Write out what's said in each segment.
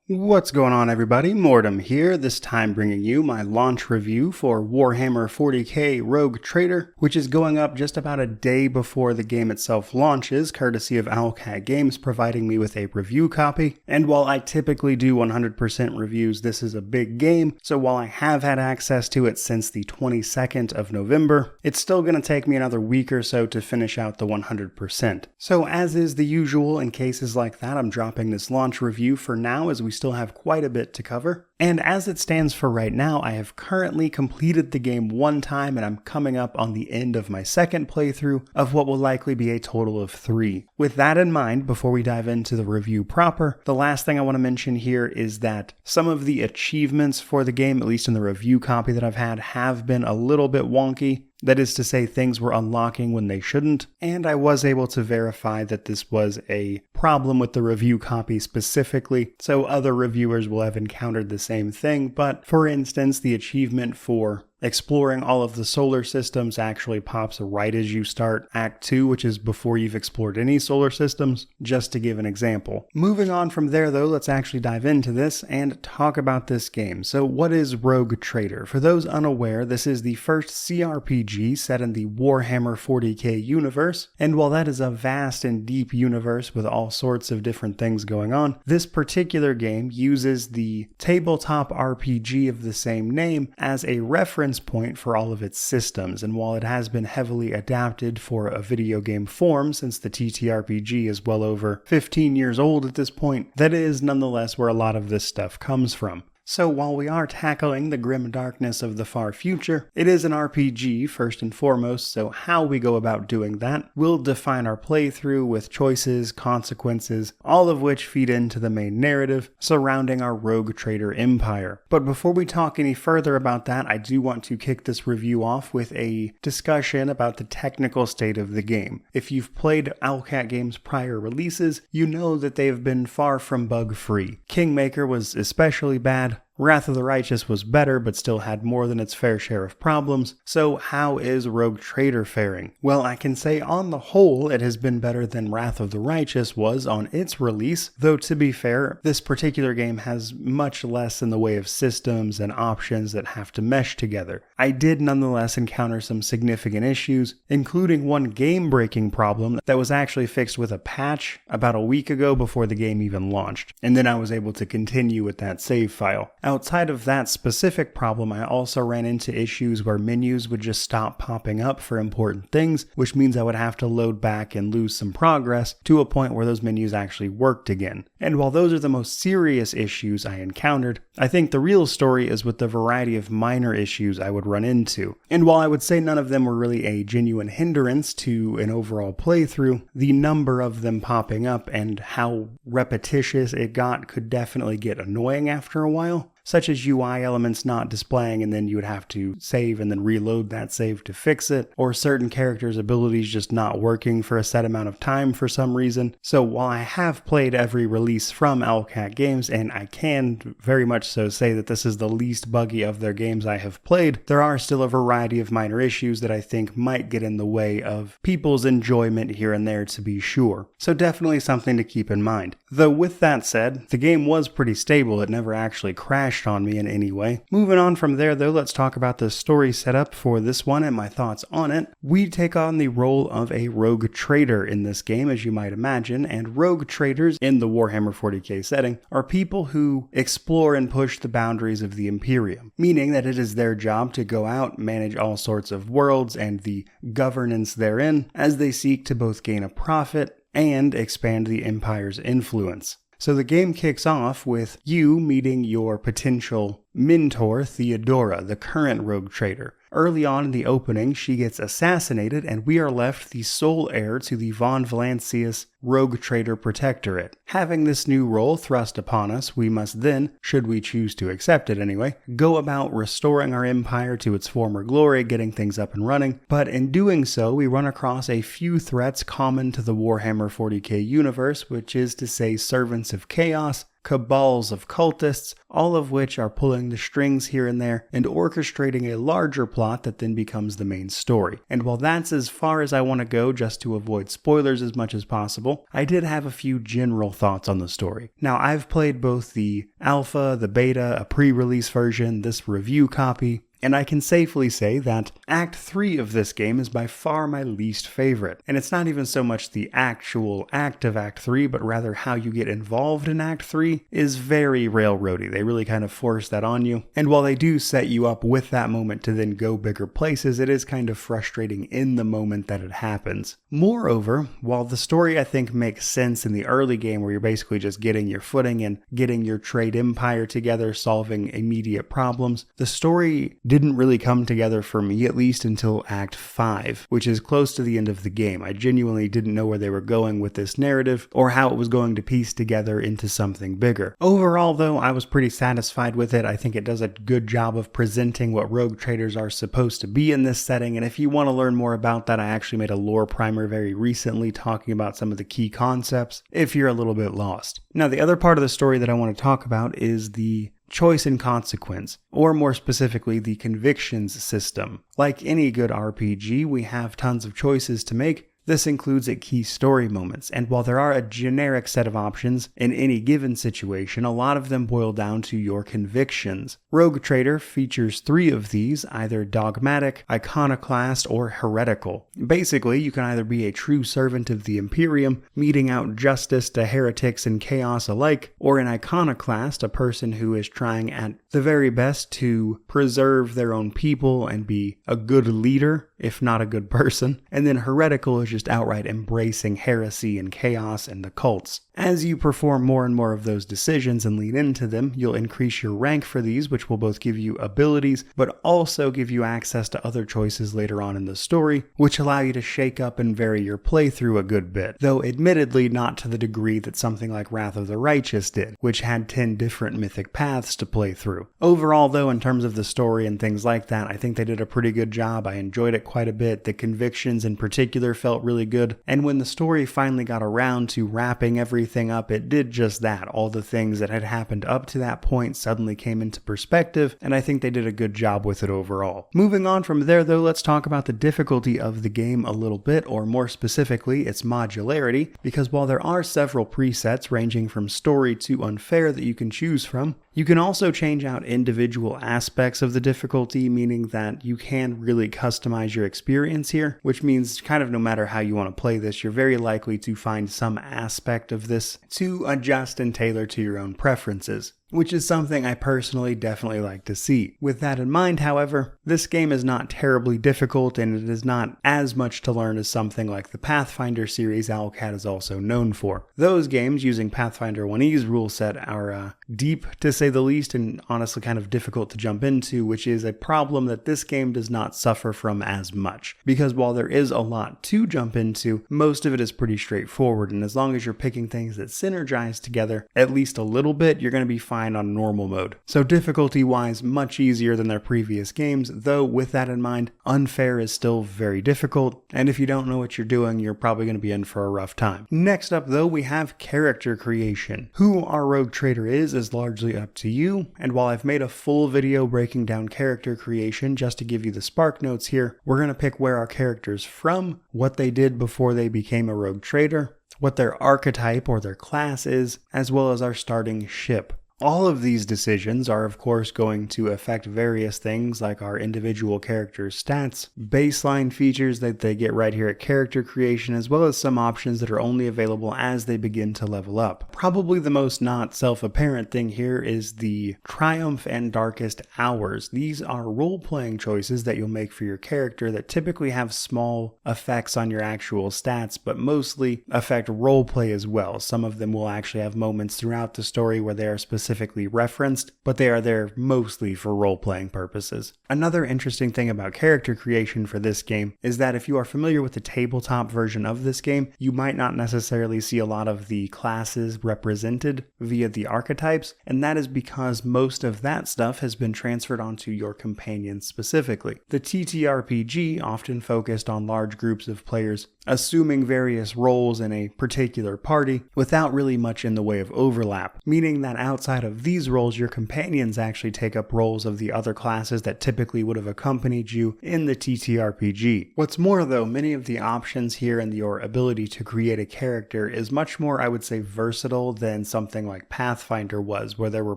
What's going on, everybody? Mortem here, this time bringing you my launch review for Warhammer 40k Rogue Trader, which is going up just about a day before the game itself launches, courtesy of Owlcat Games providing me with a review copy. And while I typically do 100% reviews, this is a big game, so while I have had access to it since the 22nd of November, it's still going to take me another week or so to finish out the 100%. So as is the usual in cases like that, I'm dropping this launch review for now as we still have quite a bit to cover. And as it stands for right now, I have currently completed the game one time and I'm coming up on the end of my second playthrough of what will likely be a total of 3. With that in mind, before we dive into the review proper, the last thing I want to mention here is that some of the achievements for the game, at least in the review copy that I've had, have been a little bit wonky. That is to say, things were unlocking when they shouldn't, and I was able to verify that this was a problem with the review copy specifically, so other reviewers will have encountered the same thing. But for instance, the achievement for exploring all of the solar systems actually pops right as you start Act 2, which is before you've explored any solar systems, just to give an example. Moving on from there though, let's actually dive into this and talk about this game. So what is Rogue Trader? For those unaware, this is the first CRPG set in the Warhammer 40k universe, and while that is a vast and deep universe with all sorts of different things going on, this particular game uses the tabletop RPG of the same name as a reference point for all of its systems, and while it has been heavily adapted for a video game form since the TTRPG is well over 15 years old at this point, that is nonetheless where a lot of this stuff comes from. So while we are tackling the grim darkness of the far future, it is an RPG first and foremost, so how we go about doing that will define our playthrough with choices, consequences, all of which feed into the main narrative surrounding our Rogue Trader empire. But before we talk any further about that, I do want to kick this review off with a discussion about the technical state of the game. If you've played Owlcat Games' prior releases, you know that they have been far from bug-free. Kingmaker was especially bad. Wrath of the Righteous was better, but still had more than its fair share of problems. So how is Rogue Trader faring? Well, I can say on the whole, it has been better than Wrath of the Righteous was on its release, though to be fair, this particular game has much less in the way of systems and options that have to mesh together. I did nonetheless encounter some significant issues, including one game-breaking problem that was actually fixed with a patch about a week ago before the game even launched, and then I was able to continue with that save file. Outside of that specific problem, I also ran into issues where menus would just stop popping up for important things, which means I would have to load back and lose some progress to a point where those menus actually worked again. And while those are the most serious issues I encountered, I think the real story is with the variety of minor issues I would run into. And while I would say none of them were really a genuine hindrance to an overall playthrough, the number of them popping up and how repetitious it got could definitely get annoying after a while. Such as UI elements not displaying and then you would have to save and then reload that save to fix it, or certain characters' abilities just not working for a set amount of time for some reason. So while I have played every release from Owlcat Games, and I can very much so say that this is the least buggy of their games I have played, there are still a variety of minor issues that I think might get in the way of people's enjoyment here and there, to be sure. So definitely something to keep in mind. Though with that said, the game was pretty stable, it never actually crashed on me in any way. Moving on from there though, let's talk about the story setup for this one and my thoughts on it. We take on the role of a rogue trader in this game, as you might imagine, and rogue traders in the Warhammer 40k setting are people who explore and push the boundaries of the Imperium, meaning that it is their job to go out, manage all sorts of worlds and the governance therein as they seek to both gain a profit and expand the Empire's influence. So the game kicks off with you meeting your potential mentor, Theodora, the current rogue trader. Early on in the opening, she gets assassinated, and we are left the sole heir to the Von Valancius Rogue Trader Protectorate. Having this new role thrust upon us, we must then, should we choose to accept it anyway, go about restoring our empire to its former glory, getting things up and running. But in doing so, we run across a few threats common to the Warhammer 40k universe, which is to say servants of chaos, cabals of cultists, all of which are pulling the strings here and there and orchestrating a larger plot that then becomes the main story. And while that's as far as I want to go just to avoid spoilers as much as possible, I did have a few general thoughts on the story. Now, I've played both the alpha, the beta, a pre-release version, this review copy, and I can safely say that Act 3 of this game is by far my least favorite. And it's not even so much the actual act of Act 3, but rather how you get involved in Act 3 is very railroady. They really kind of force that on you. And while they do set you up with that moment to then go bigger places, it is kind of frustrating in the moment that it happens. Moreover, while the story I think makes sense in the early game where you're basically just getting your footing and getting your trade empire together, solving immediate problems, the story didn't really come together for me, at least until Act 5, which is close to the end of the game. I genuinely didn't know where they were going with this narrative or how it was going to piece together into something bigger. Overall, though, I was pretty satisfied with it. I think it does a good job of presenting what rogue traders are supposed to be in this setting, and if you want to learn more about that, I actually made a lore primer very recently talking about some of the key concepts if you're a little bit lost. Now, the other part of the story that I want to talk about is the choice and consequence, or more specifically, the convictions system. Like any good RPG, we have tons of choices to make. This includes at key story moments, and while there are a generic set of options in any given situation, a lot of them boil down to your convictions. Rogue Trader features 3 of these, either dogmatic, iconoclast, or heretical. Basically, you can either be a true servant of the Imperium, meting out justice to heretics and chaos alike, or an iconoclast, a person who is trying at the very best to preserve their own people and be a good leader, if not a good person. And then heretical is just outright embracing heresy and chaos and the cults. As you perform more and more of those decisions and lean into them, you'll increase your rank for these, which will both give you abilities, but also give you access to other choices later on in the story, which allow you to shake up and vary your playthrough a good bit, though admittedly not to the degree that something like Wrath of the Righteous did, which had 10 different mythic paths to play through. Overall, though, in terms of the story and things like that, I think they did a pretty good job. I enjoyed it quite a bit. The convictions in particular felt really good, and when the story finally got around to wrapping everything up, it did just that. All the things that had happened up to that point suddenly came into perspective, and I think they did a good job with it overall. Moving on from there, though, let's talk about the difficulty of the game a little bit, or more specifically, its modularity, because while there are several presets ranging from story to unfair that you can choose from, you can also change out individual aspects of the difficulty, meaning that you can really customize your experience here, which means kind of no matter how you want to play this, you're very likely to find some aspect of this to adjust and tailor to your own preferences, which is something I personally definitely like to see. With that in mind, however, this game is not terribly difficult, and it is not as much to learn as something like the Pathfinder series Owlcat is also known for. Those games using Pathfinder 1E's rule set are deep, to say the least, and honestly kind of difficult to jump into, which is a problem that this game does not suffer from as much. Because while there is a lot to jump into, most of it is pretty straightforward, and as long as you're picking things that synergize together at least a little bit, you're going to be fine on normal mode. So difficulty-wise, much easier than their previous games, though with that in mind, unfair is still very difficult, and if you don't know what you're doing, you're probably going to be in for a rough time. Next up, though, we have character creation. Who our rogue trader is largely up to you, and while I've made a full video breaking down character creation just to give you the spark notes here, we're going to pick where our character's from, what they did before they became a rogue trader, what their archetype or their class is, as well as our starting ship. All of these decisions are of course going to affect various things like our individual character's stats, baseline features that they get right here at character creation, as well as some options that are only available as they begin to level up. Probably the most not self-apparent thing here is the Triumph and Darkest Hours. These are role-playing choices that you'll make for your character that typically have small effects on your actual stats, but mostly affect roleplay as well. Some of them will actually have moments throughout the story where they are specific specifically referenced, but they are there mostly for role-playing purposes. Another interesting thing about character creation for this game is that if you are familiar with the tabletop version of this game, you might not necessarily see a lot of the classes represented via the archetypes, and that is because most of that stuff has been transferred onto your companions specifically. The TTRPG often focused on large groups of players assuming various roles in a particular party without really much in the way of overlap, meaning that outside of these roles, your companions actually take up roles of the other classes that typically would have accompanied you in the TTRPG. What's more though, many of the options here and your ability to create a character is much more, I would say, versatile than something like Pathfinder was, where there were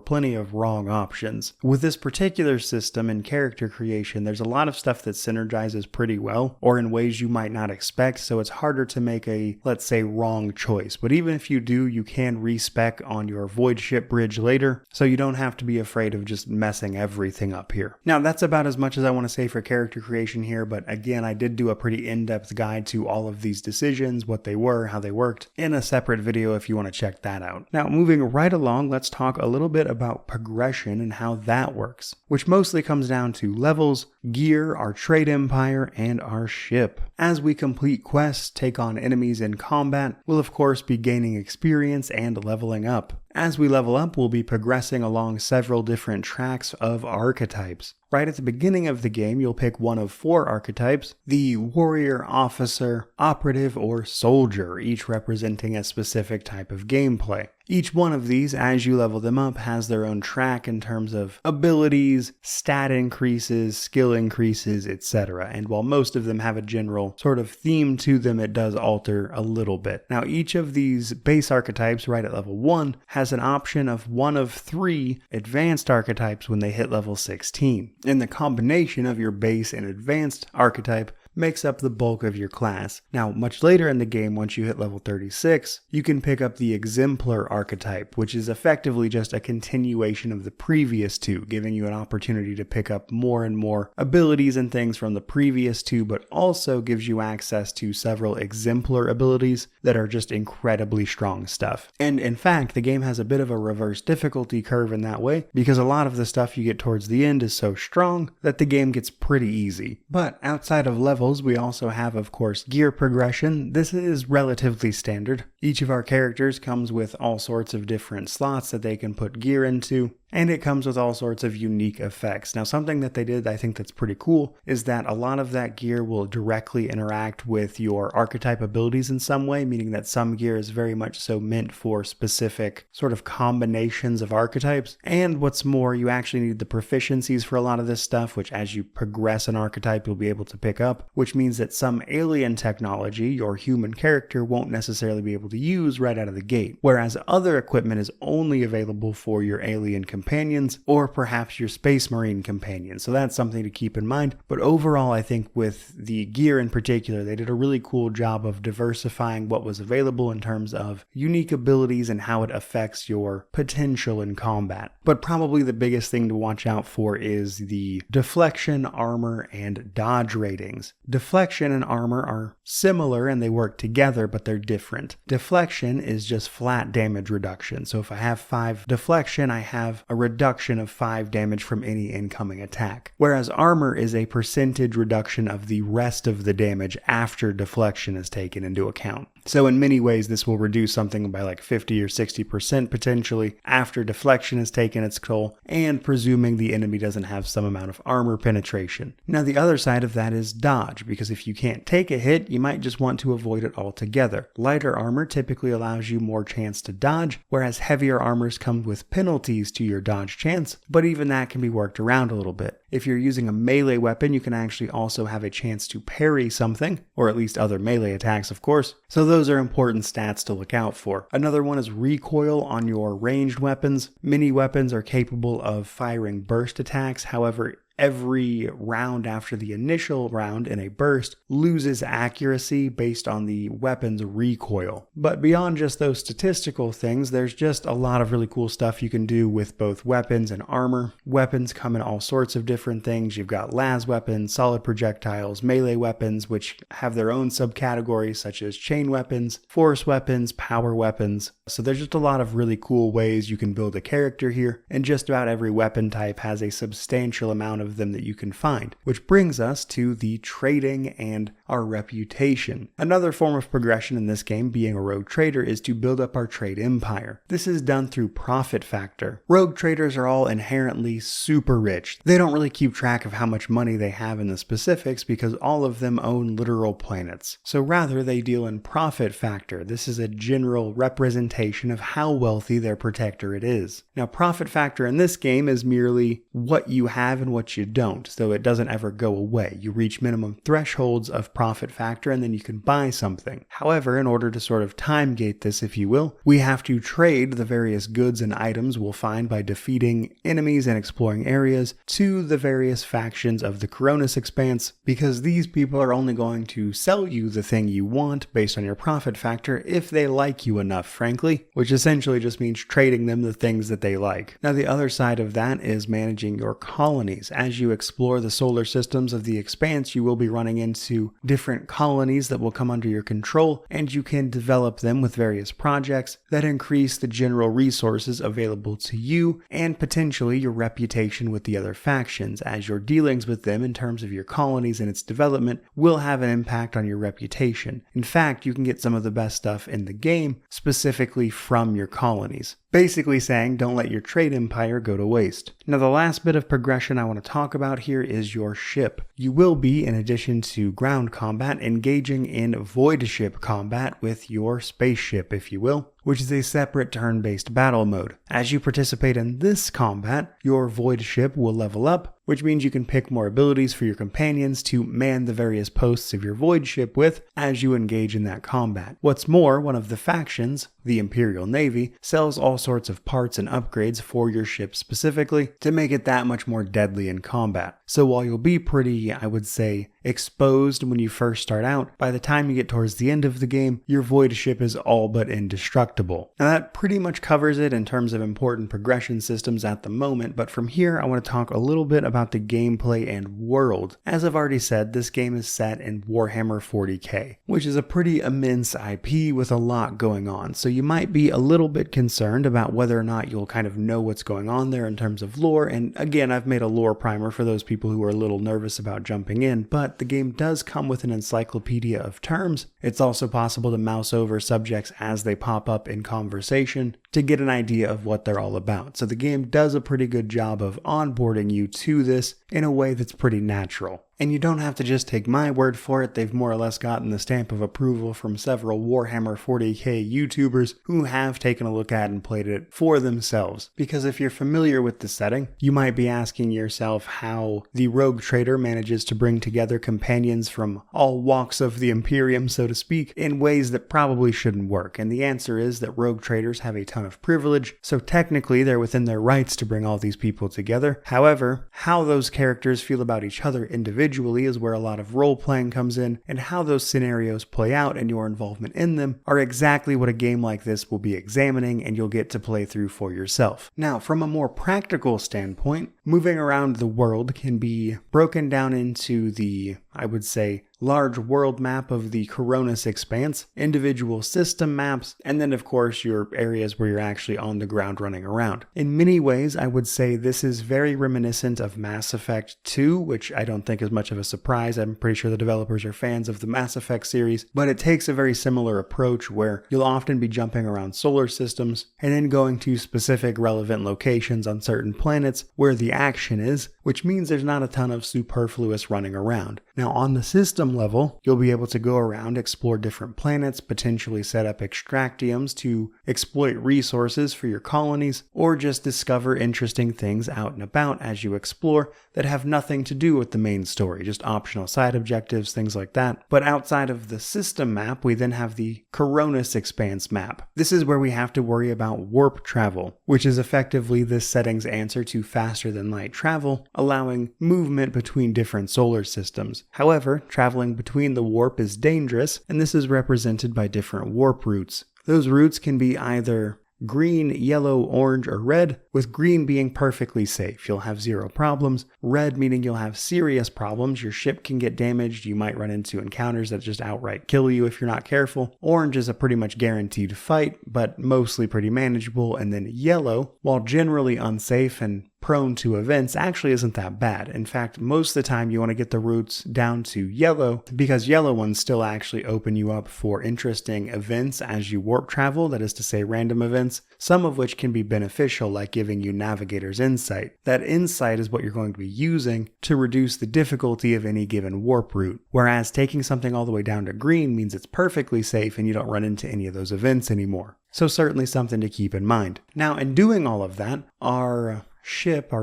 plenty of wrong options. With this particular system in character creation, there's a lot of stuff that synergizes pretty well, or in ways you might not expect, so it's harder to make a, let's say, wrong choice. But even if you do, you can respec on your void ship bridge later, so you don't have to be afraid of just messing everything up here. Now, that's about as much as I want to say for character creation here, but again, I did do a pretty in-depth guide to all of these decisions, what they were, how they worked, in a separate video if you want to check that out. Now, moving right along, let's talk a little bit about progression and how that works, which mostly comes down to levels, gear, our trade empire, and our ship. As we complete quests, take on enemies in combat, we'll of course be gaining experience and leveling up. As we level up, we'll be progressing along several different tracks of archetypes. Right at the beginning of the game, you'll pick one of 4 archetypes: the warrior, officer, operative, or soldier, each representing a specific type of gameplay. Each one of these, as you level them up, has their own track in terms of abilities, stat increases, skill increases, etc. And while most of them have a general sort of theme to them, it does alter a little bit. Now, each of these base archetypes right at level 1 has an option of one of 3 advanced archetypes when they hit level 16. And the combination of your base and advanced archetype makes up the bulk of your class. Now, much later in the game, once you hit level 36, you can pick up the exemplar archetype, which is effectively just a continuation of the previous 2, giving you an opportunity to pick up more and more abilities and things from the previous 2, but also gives you access to several exemplar abilities that are just incredibly strong stuff. And in fact, the game has a bit of a reverse difficulty curve in that way, because a lot of the stuff you get towards the end is so strong that the game gets pretty easy. But outside of levels, we also have, of course, gear progression. This is relatively standard. Each of our characters comes with all sorts of different slots that they can put gear into, and it comes with all sorts of unique effects. Now, something that they did I think that's pretty cool is that a lot of that gear will directly interact with your archetype abilities in some way, meaning that some gear is very much so meant for specific sort of combinations of archetypes. And what's more, you actually need the proficiencies for a lot of this stuff, which as you progress an archetype, you'll be able to pick up, which means that some alien technology your human character won't necessarily be able to use right out of the gate, whereas other equipment is only available for your alien companions or perhaps your space marine companions. So that's something to keep in mind. But overall, I think with the gear in particular, they did a really cool job of diversifying what was available in terms of unique abilities and how it affects your potential in combat. But probably the biggest thing to watch out for is the deflection, armor, and dodge ratings. Deflection and armor are similar and they work together, but they're different. Deflection is just flat damage reduction. So if I have 5 deflection, I have a reduction of 5 damage from any incoming attack. Whereas armor is a percentage reduction of the rest of the damage after deflection is taken into account. So in many ways, this will reduce something by like 50 or 60% potentially after deflection has taken its toll, and presuming the enemy doesn't have some amount of armor penetration. Now the other side of that is dodge, because if you can't take a hit, you might just want to avoid it altogether. Lighter armor typically allows you more chance to dodge, whereas heavier armors come with penalties to your dodge chance, but even that can be worked around a little bit. If you're using a melee weapon, you can actually also have a chance to parry something, or at least other melee attacks, of course. So those are important stats to look out for. Another one is recoil on your ranged weapons. Many weapons are capable of firing burst attacks. However, every round after the initial round in a burst loses accuracy based on the weapon's recoil. But beyond just those statistical things, there's just a lot of really cool stuff you can do with both weapons and armor. Weapons come in all sorts of different things. You've got las weapons, solid projectiles, melee weapons, which have their own subcategories such as chain weapons, force weapons, power weapons. So there's just a lot of really cool ways you can build a character here, and just about every weapon type has a substantial amount of them that you can find, which brings us to the trading and our reputation. Another form of progression in this game, being a rogue trader, is to build up our trade empire. This is done through profit factor. Rogue traders are all inherently super rich. They don't really keep track of how much money they have in the specifics because all of them own literal planets. So rather, they deal in profit factor. This is a general representation of how wealthy their protectorate is. Now, profit factor in this game is merely what you have and what you don't, so it doesn't ever go away. You reach minimum thresholds of profit factor and then you can buy something. However, in order to sort of time gate this, if you will, we have to trade the various goods and items we'll find by defeating enemies and exploring areas to the various factions of the Coronis Expanse, because these people are only going to sell you the thing you want based on your profit factor if they like you enough, frankly, which essentially just means trading them the things that they like. Now, the other side of that is managing your colonies. As you explore the solar systems of the Expanse, you will be running into different colonies that will come under your control, and you can develop them with various projects that increase the general resources available to you and potentially your reputation with the other factions, as your dealings with them in terms of your colonies and its development will have an impact on your reputation. In fact, you can get some of the best stuff in the game specifically from your colonies. Basically saying, don't let your trade empire go to waste. Now, the last bit of progression I want to talk about here is your ship. You will be, in addition to ground combat, engaging in void ship combat with your spaceship, if you will, which is a separate turn-based battle mode. As you participate in this combat, your void ship will level up, which means you can pick more abilities for your companions to man the various posts of your void ship with as you engage in that combat. What's more, one of the factions, the Imperial Navy, sells all sorts of parts and upgrades for your ship specifically to make it that much more deadly in combat. So while you'll be pretty, I would say, exposed when you first start out, by the time you get towards the end of the game, your void ship is all but indestructible. Now that pretty much covers it in terms of important progression systems at the moment, but from here I want to talk a little bit about the gameplay and world. As I've already said, this game is set in Warhammer 40k, which is a pretty immense IP with a lot going on, so you might be a little bit concerned about whether or not you'll kind of know what's going on there in terms of lore, and again, I've made a lore primer for those people who are a little nervous about jumping in, but the game does come with an encyclopedia of terms. It's also possible to mouse over subjects as they pop up in conversation to get an idea of what they're all about. So the game does a pretty good job of onboarding you to this in a way that's pretty natural. And you don't have to just take my word for it. They've more or less gotten the stamp of approval from several Warhammer 40k YouTubers who have taken a look at and played it for themselves. Because if you're familiar with the setting, you might be asking yourself how the rogue trader manages to bring together companions from all walks of the Imperium, so to speak, in ways that probably shouldn't work. And the answer is that rogue traders have a ton of privilege, so technically they're within their rights to bring all these people together. However, how those characters feel about each other individually is where a lot of role-playing comes in, and how those scenarios play out and your involvement in them are exactly what a game like this will be examining and you'll get to play through for yourself. Now, from a more practical standpoint, moving around the world can be broken down into the, I would say, large world map of the Coronis Expanse, individual system maps, and then of course your areas where you're actually on the ground running around. In many ways, I would say this is very reminiscent of Mass Effect 2, which I don't think is much of a surprise. I'm pretty sure the developers are fans of the Mass Effect series, but it takes a very similar approach where you'll often be jumping around solar systems and then going to specific relevant locations on certain planets where the action is, which means there's not a ton of superfluous running around. Now, on the system some level, you'll be able to go around, explore different planets, potentially set up extractiums to exploit resources for your colonies, or just discover interesting things out and about as you explore that have nothing to do with the main story, just optional side objectives, things like that. But outside of the system map, we then have the Coronis Expanse map. This is where we have to worry about warp travel, which is effectively this setting's answer to faster than light travel, allowing movement between different solar systems. However, traveling between the warp is dangerous, and this is represented by different warp routes. Those routes can be either green, yellow, orange, or red, with green being perfectly safe. You'll have zero problems. Red meaning you'll have serious problems. Your ship can get damaged. You might run into encounters that just outright kill you if you're not careful. Orange is a pretty much guaranteed fight, but mostly pretty manageable. And then yellow, while generally unsafe and prone to events, actually isn't that bad. In fact, most of the time you want to get the routes down to yellow, because yellow ones still actually open you up for interesting events as you warp travel, that is to say random events, some of which can be beneficial, like giving you navigator's insight. That insight is what you're going to be using to reduce the difficulty of any given warp route, whereas taking something all the way down to green means it's perfectly safe and you don't run into any of those events anymore. So certainly something to keep in mind. Now, in doing all of that, our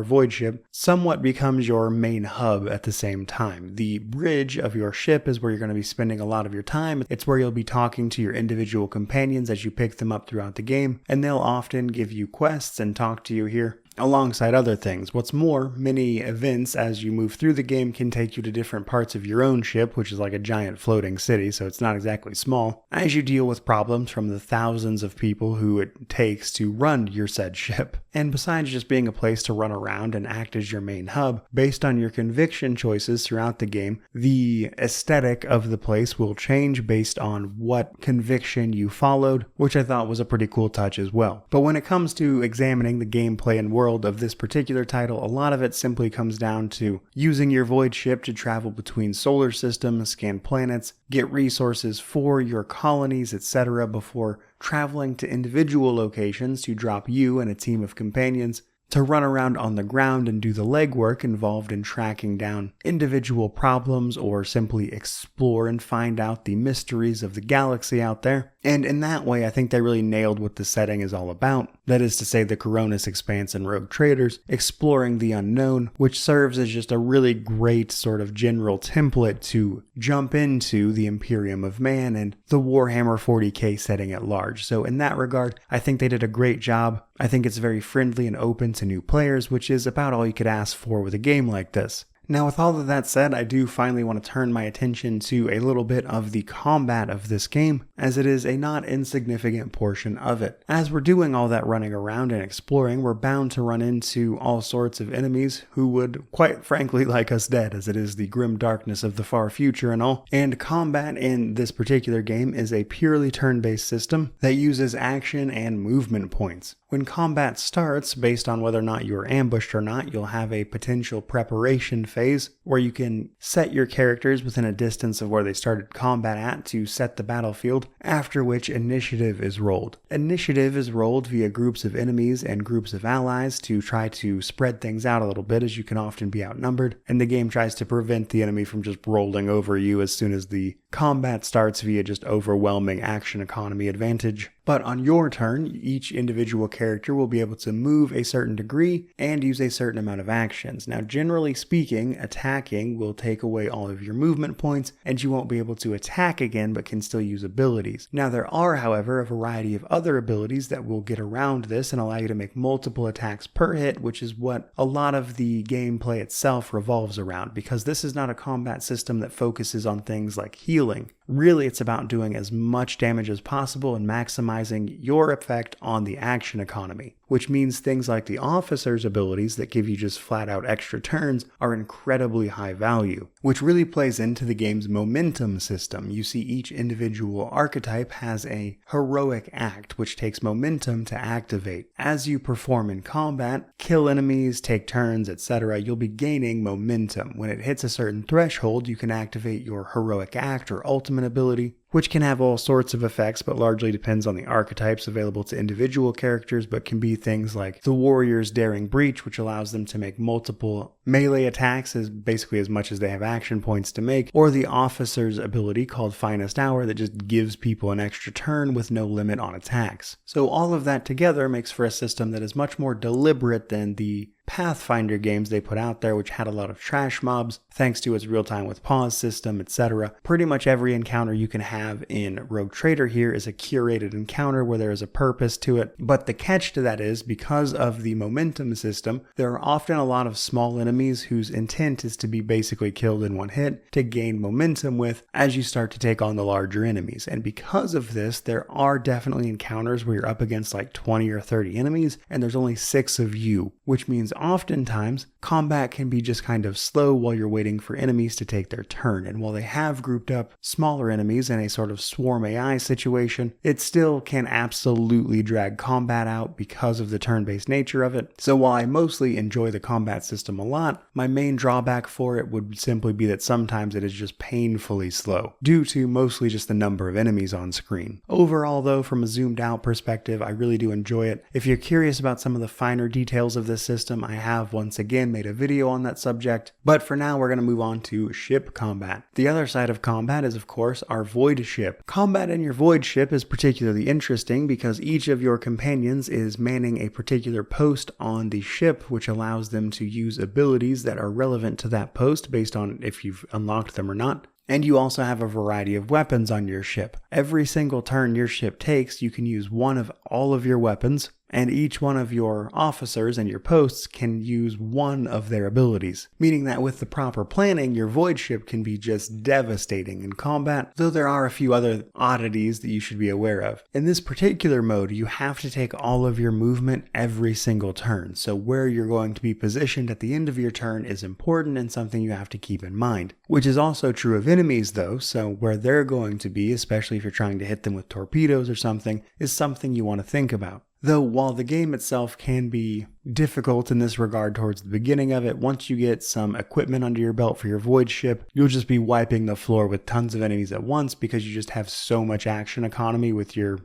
void ship, somewhat becomes your main hub at the same time. The bridge of your ship is where you're going to be spending a lot of your time. It's where you'll be talking to your individual companions as you pick them up throughout the game, and they'll often give you quests and talk to you here, alongside other things. What's more, many events as you move through the game can take you to different parts of your own ship, which is like a giant floating city, so it's not exactly small, as you deal with problems from the thousands of people who it takes to run your said ship. And besides just being a place to run around and act as your main hub, based on your conviction choices throughout the game, the aesthetic of the place will change based on what conviction you followed, which I thought was a pretty cool touch as well. But when it comes to examining the gameplay and world of this particular title, a lot of it simply comes down to using your void ship to travel between solar systems, scan planets, get resources for your colonies, etc., before traveling to individual locations to drop you and a team of companions to run around on the ground and do the legwork involved in tracking down individual problems or simply explore and find out the mysteries of the galaxy out there. And in that way, I think they really nailed what the setting is all about. That is to say, the Coronis Expanse and Rogue Traders, exploring the unknown, which serves as just a really great sort of general template to jump into the Imperium of Man and the Warhammer 40k setting at large. So in that regard, I think they did a great job. I think it's very friendly and open to new players, which is about all you could ask for with a game like this. Now, with all of that said, I do finally want to turn my attention to a little bit of the combat of this game, as it is a not insignificant portion of it. As we're doing all that running around and exploring, we're bound to run into all sorts of enemies who would, quite frankly, like us dead, as it is the grim darkness of the far future and all. And combat in this particular game is a purely turn-based system that uses action and movement points. When combat starts, based on whether or not you are ambushed or not, you'll have a potential preparation phase where you can set your characters within a distance of where they started combat at to set the battlefield, after which initiative is rolled. Initiative is rolled via groups of enemies and groups of allies to try to spread things out a little bit, as you can often be outnumbered, and the game tries to prevent the enemy from just rolling over you as soon as the combat starts via just overwhelming action economy advantage. But on your turn, each individual character will be able to move a certain degree and use a certain amount of actions. Now, generally speaking, attacking will take away all of your movement points, and you won't be able to attack again, but can still use abilities. Now, there are, however, a variety of other abilities that will get around this and allow you to make multiple attacks per hit, which is what a lot of the gameplay itself revolves around, because this is not a combat system that focuses on things like healing. Really, it's about doing as much damage as possible and maximizing your effect on the action economy, which means things like the officer's abilities that give you just flat out extra turns are incredibly high value, which really plays into the game's momentum system. You see, each individual archetype has a heroic act, which takes momentum to activate. As you perform in combat, kill enemies, take turns, etc., you'll be gaining momentum. When it hits a certain threshold, you can activate your heroic act or ultimate ability, which can have all sorts of effects but largely depends on the archetypes available to individual characters, but can be things like the warrior's daring breach, which allows them to make multiple melee attacks as basically as much as they have action points to make, or the officer's ability called finest hour that just gives people an extra turn with no limit on attacks. So all of that together makes for a system that is much more deliberate than the Pathfinder games they put out there, which had a lot of trash mobs, thanks to its real-time with pause system, etc. Pretty much every encounter you can have in Rogue Trader here is a curated encounter where there is a purpose to it, but the catch to that is, because of the momentum system, there are often a lot of small enemies whose intent is to be basically killed in one hit to gain momentum with as you start to take on the larger enemies. And because of this, there are definitely encounters where you're up against like 20 or 30 enemies and there's only 6 of you, which means oftentimes combat can be just kind of slow while you're waiting for enemies to take their turn. And while they have grouped up smaller enemies in a sort of swarm AI situation, it still can absolutely drag combat out because of the turn-based nature of it. So while I mostly enjoy the combat system a lot, my main drawback for it would simply be that sometimes it is just painfully slow, due to mostly just the number of enemies on screen. Overall though, from a zoomed out perspective, I really do enjoy it. If you're curious about some of the finer details of this system, I have once again made a video on that subject, but for now we're going to move on to ship combat. The other side of combat is of course our void ship. Combat in your void ship is particularly interesting because each of your companions is manning a particular post on the ship, which allows them to use abilities that are relevant to that post based on if you've unlocked them or not. And you also have a variety of weapons on your ship. Every single turn your ship takes, you can use one of all of your weapons, and each one of your officers and your posts can use one of their abilities, meaning that with the proper planning, your void ship can be just devastating in combat, though there are a few other oddities that you should be aware of. In this particular mode, you have to take all of your movement every single turn, so where you're going to be positioned at the end of your turn is important and something you have to keep in mind, which is also true of enemies though, so where they're going to be, especially if you're trying to hit them with torpedoes or something, is something you want to think about. Though while the game itself can be difficult in this regard towards the beginning of it, once you get some equipment under your belt for your void ship, you'll just be wiping the floor with tons of enemies at once because you just have so much action economy with your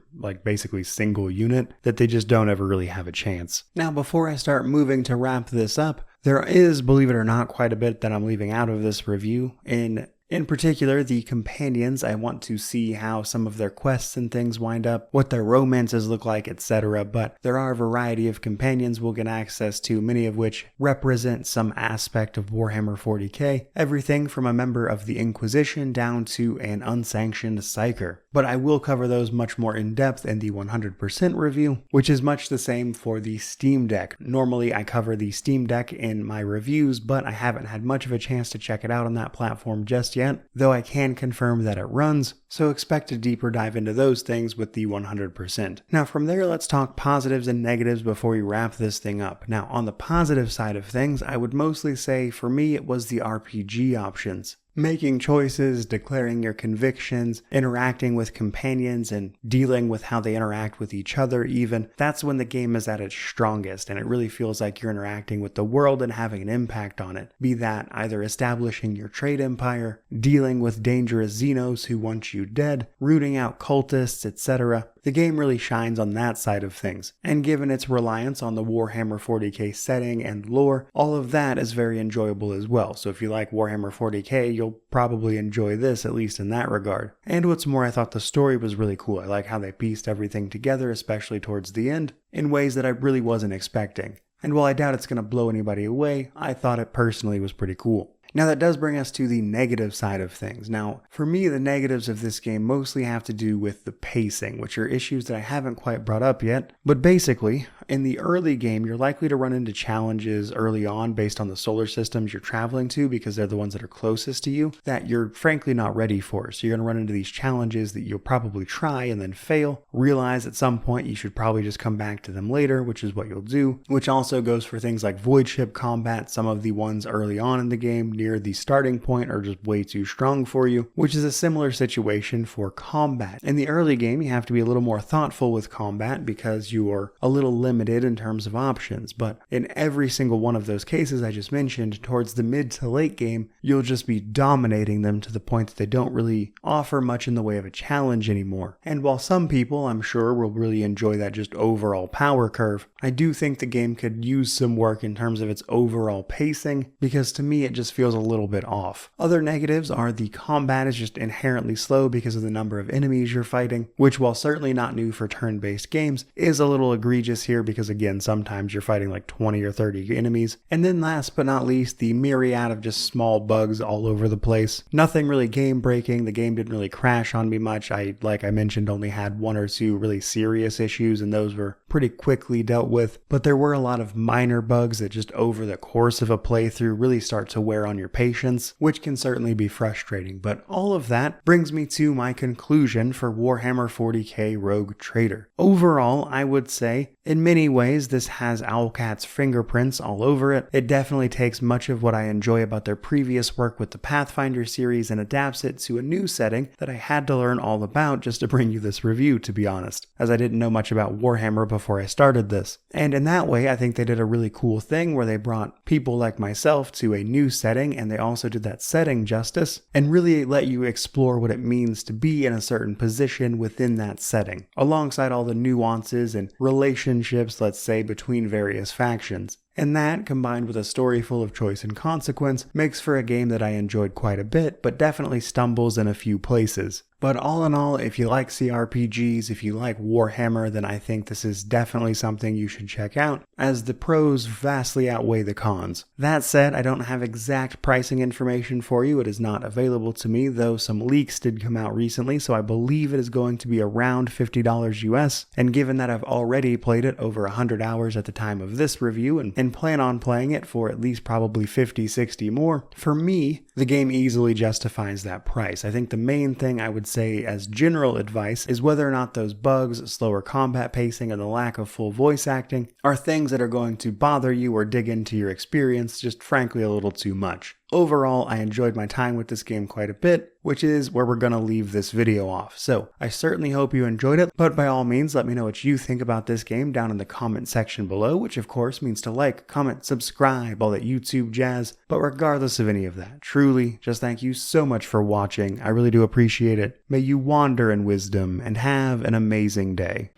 basically single unit that they just don't ever really have a chance. Now before I start moving to wrap this up, there is, believe it or not, quite a bit that I'm leaving out of this review. In particular, the companions, I want to see how some of their quests and things wind up, what their romances look like, etc. But there are a variety of companions we'll get access to, many of which represent some aspect of Warhammer 40k, everything from a member of the Inquisition down to an unsanctioned psyker. But I will cover those much more in depth in the 100% review, which is much the same for the Steam Deck. Normally I cover the Steam Deck in my reviews, but I haven't had much of a chance to check it out on that platform just yet, though I can confirm that it runs, so expect a deeper dive into those things with the 100%. Now from there, let's talk positives and negatives before we wrap this thing up. Now on the positive side of things, I would mostly say for me it was the RPG options. Making choices, declaring your convictions, interacting with companions, and dealing with how they interact with each other even, that's when the game is at its strongest, and it really feels like you're interacting with the world and having an impact on it. Be that either establishing your trade empire, dealing with dangerous Xenos who want you dead, rooting out cultists, etc. The game really shines on that side of things, and given its reliance on the Warhammer 40k setting and lore, all of that is very enjoyable as well. So if you like Warhammer 40k, you'll probably enjoy this, at least in that regard. And what's more, I thought the story was really cool. I like how they pieced everything together, especially towards the end, in ways that I really wasn't expecting. And while I doubt it's going to blow anybody away, I thought it personally was pretty cool. Now that does bring us to the negative side of things. Now, for me, the negatives of this game mostly have to do with the pacing, which are issues that I haven't quite brought up yet. But basically, in the early game, you're likely to run into challenges early on based on the solar systems you're traveling to, because they're the ones that are closest to you, that you're frankly not ready for. So you're going to run into these challenges that you'll probably try and then fail, realize at some point you should probably just come back to them later, which is what you'll do, which also goes for things like void ship combat. Some of the ones early on in the game near the starting point are just way too strong for you, which is a similar situation for combat. In the early game, you have to be a little more thoughtful with combat because you are a little limited limited in terms of options, but in every single one of those cases I just mentioned, towards the mid to late game, you'll just be dominating them to the point that they don't really offer much in the way of a challenge anymore. And while some people, I'm sure, will really enjoy that just overall power curve, I do think the game could use some work in terms of its overall pacing, because to me it just feels a little bit off. Other negatives are the combat is just inherently slow because of the number of enemies you're fighting, which, while certainly not new for turn-based games, is a little egregious here because, again, sometimes you're fighting like 20 or 30 enemies. And then last but not least, the myriad of just small bugs all over the place. Nothing really game-breaking. The game didn't really crash on me much. Like I mentioned, only had one or two really serious issues, and those were pretty quickly dealt with. But there were a lot of minor bugs that just over the course of a playthrough really start to wear on your patience, which can certainly be frustrating. But all of that brings me to my conclusion for Warhammer 40k Rogue Trader. Overall, I would say, in many ways, this has Owlcat's fingerprints all over it. It definitely takes much of what I enjoy about their previous work with the Pathfinder series and adapts it to a new setting that I had to learn all about just to bring you this review, to be honest, as I didn't know much about Warhammer before I started this. And in that way, I think they did a really cool thing where they brought people like myself to a new setting, and they also did that setting justice and really let you explore what it means to be in a certain position within that setting, alongside all the nuances and relationships, let's say, between various factions. And that, combined with a story full of choice and consequence, makes for a game that I enjoyed quite a bit, but definitely stumbles in a few places. But all in all, if you like CRPGs, if you like Warhammer, then I think this is definitely something you should check out, as the pros vastly outweigh the cons. That said, I don't have exact pricing information for you. It is not available to me, though some leaks did come out recently, so I believe it is going to be around $50 US. And given that I've already played it over 100 hours at the time of this review, and plan on playing it for at least probably 50, 60 more, for me, the game easily justifies that price. I think the main thing I would say as general advice is whether or not those bugs, slower combat pacing, and the lack of full voice acting are things that are going to bother you or dig into your experience just frankly a little too much. Overall, I enjoyed my time with this game quite a bit, which is where we're gonna leave this video off. So I certainly hope you enjoyed it, but by all means, let me know what you think about this game down in the comment section below, which of course means to like, comment, subscribe, all that YouTube jazz. But regardless of any of that, truly, just thank you so much for watching. I really do appreciate it. May you wander in wisdom and have an amazing day.